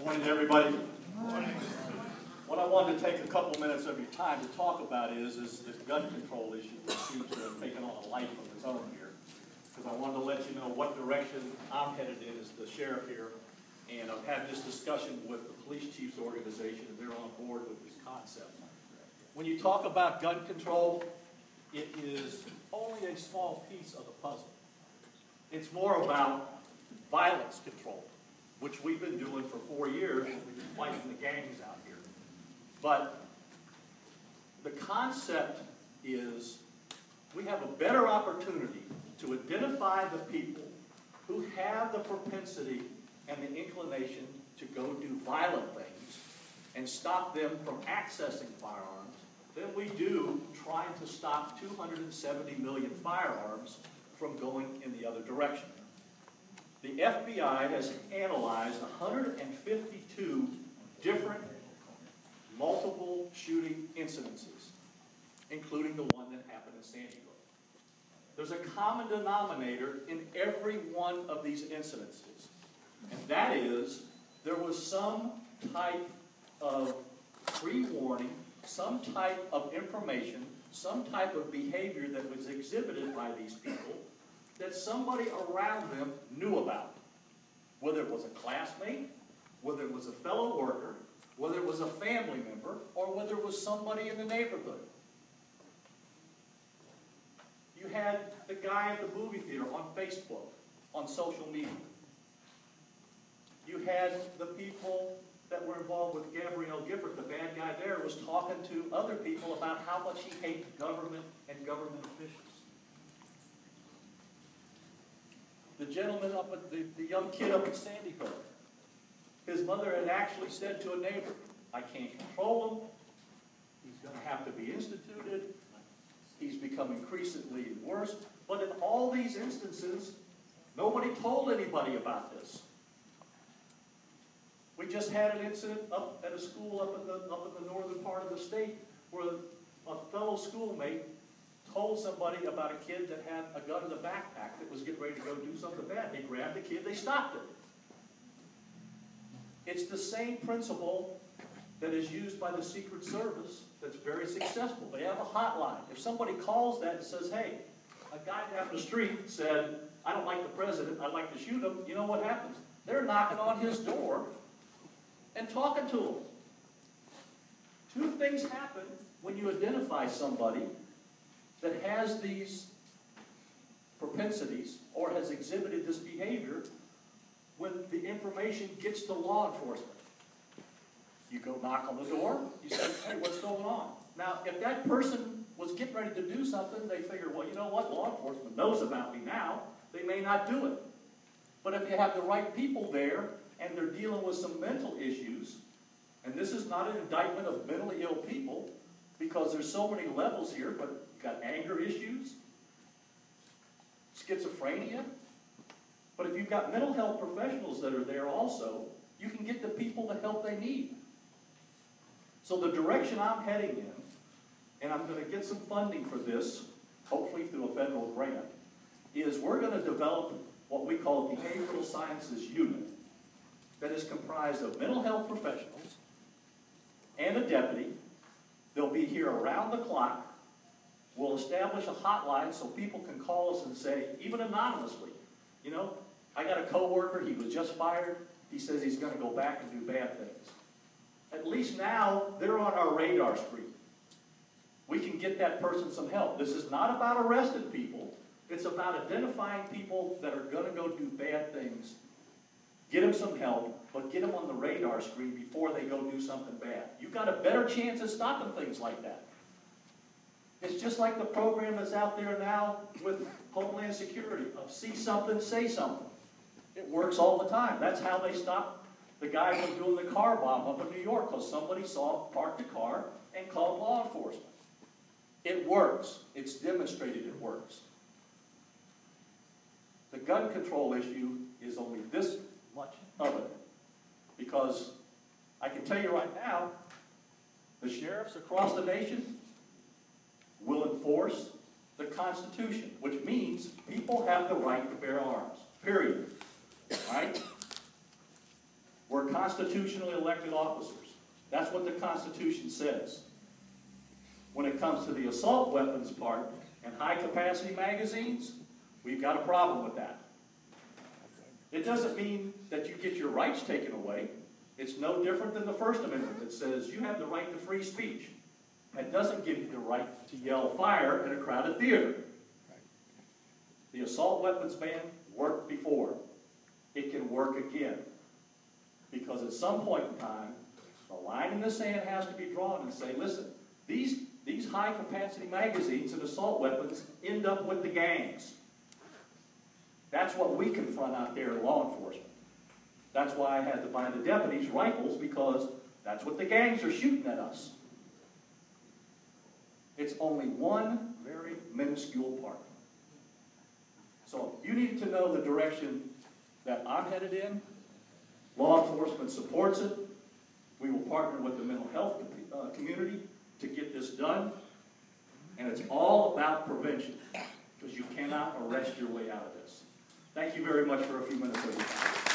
Morning, everybody. Morning. What I wanted to take a couple minutes of your time to talk about is this gun control issue that seems to have taken on a life of its own here. Because I wanted to let you know what direction I'm headed in as the sheriff here. And I've had this discussion with the police chief's organization, and they're on board with this concept. When you talk about gun control, it is only a small piece of the puzzle. It's more about violence control, which we've been doing for 4 years. We've been fighting the gangs out here. But the concept is we have a better opportunity to identify the people who have the propensity and the inclination to go do violent things and stop them from accessing firearms than we do trying to stop 270 million firearms from going in the other direction. The FBI has analyzed 152 different multiple shooting incidences, including the one that happened in Sandy Hook. There's a common denominator in every one of these incidences, and that is there was some type of pre-warning, some type of information, some type of behavior that was exhibited by these people that somebody around them knew about. Whether it was a classmate, whether it was a fellow worker, whether it was a family member, or whether it was somebody in the neighborhood. You had the guy at the movie theater on Facebook, on social media. You had the people that were involved with Gabrielle Gifford, the bad guy there, was talking to other people about how much he hates government and government officials. The gentleman up at the young kid up at Sandy Hook, his mother had actually said to a neighbor, I can't control him, he's going to have to be instituted, he's become increasingly worse. But in all these instances, nobody told anybody about this. We just had an incident up at a school up in the northern part of the state where a fellow schoolmate told somebody about a kid that had a gun in the backpack that was getting ready to go do something bad. They grabbed the kid, they stopped it. It's the same principle that is used by the Secret Service that's very successful. They have a hotline. If somebody calls that and says, hey, a guy down the street said, I don't like the president, I'd like to shoot him, you know what happens? They're knocking on his door and talking to him. Two things happen when you identify somebody that has these propensities or has exhibited this behavior when the information gets to law enforcement. You go knock on the door, you say, hey, what's going on? Now, if that person was getting ready to do something, they figure, well, you know what, law enforcement knows about me now, they may not do it. But if you have the right people there and they're dealing with some mental issues, and this is not an indictment of mentally ill people, because there's so many levels here, but you've got anger issues, schizophrenia. But if you've got mental health professionals that are there also, you can get the people the help they need. So the direction I'm heading in, and I'm going to get some funding for this, hopefully through a federal grant, is we're going to develop what we call a behavioral sciences unit that is comprised of mental health professionals and a deputy. They'll be here around the clock. We'll establish a hotline so people can call us and say, even anonymously, you know, I got a coworker, he was just fired, he says he's going to go back and do bad things. At least now, they're on our radar screen. We can get that person some help. This is not about arresting people. It's about identifying people that are going to go do bad things, get them some help, but get them on the radar screen before they go do something bad. You've got a better chance of stopping things like that. It's just like the program that's out there now with Homeland Security of see something, say something. It works all the time. That's how they stopped the guy from doing the car bomb up in New York, because somebody saw him park the car and called law enforcement. It works. It's demonstrated it works. The gun control issue is only this much of it, because I can tell you right now, the sheriffs across the nation will enforce the Constitution, which means people have the right to bear arms, period. Right? We're constitutionally elected officers. That's what the Constitution says. When it comes to the assault weapons part and high-capacity magazines, we've got a problem with that. It doesn't mean that you get your rights taken away. It's no different than the First Amendment that says you have the right to free speech. That doesn't give you the right to yell fire in a crowded theater. The assault weapons ban worked before. It can work again. Because at some point in time, the line in the sand has to be drawn and say, listen, these high-capacity magazines and assault weapons end up with the gangs. That's what we confront out there in law enforcement. That's why I had to buy the deputies rifles, because that's what the gangs are shooting at us. It's only one very minuscule part. So you need to know the direction that I'm headed in. Law enforcement supports it. We will partner with the mental health community to get this done. And it's all about prevention, because you cannot arrest your way out of this. Thank you very much for a few minutes of your time.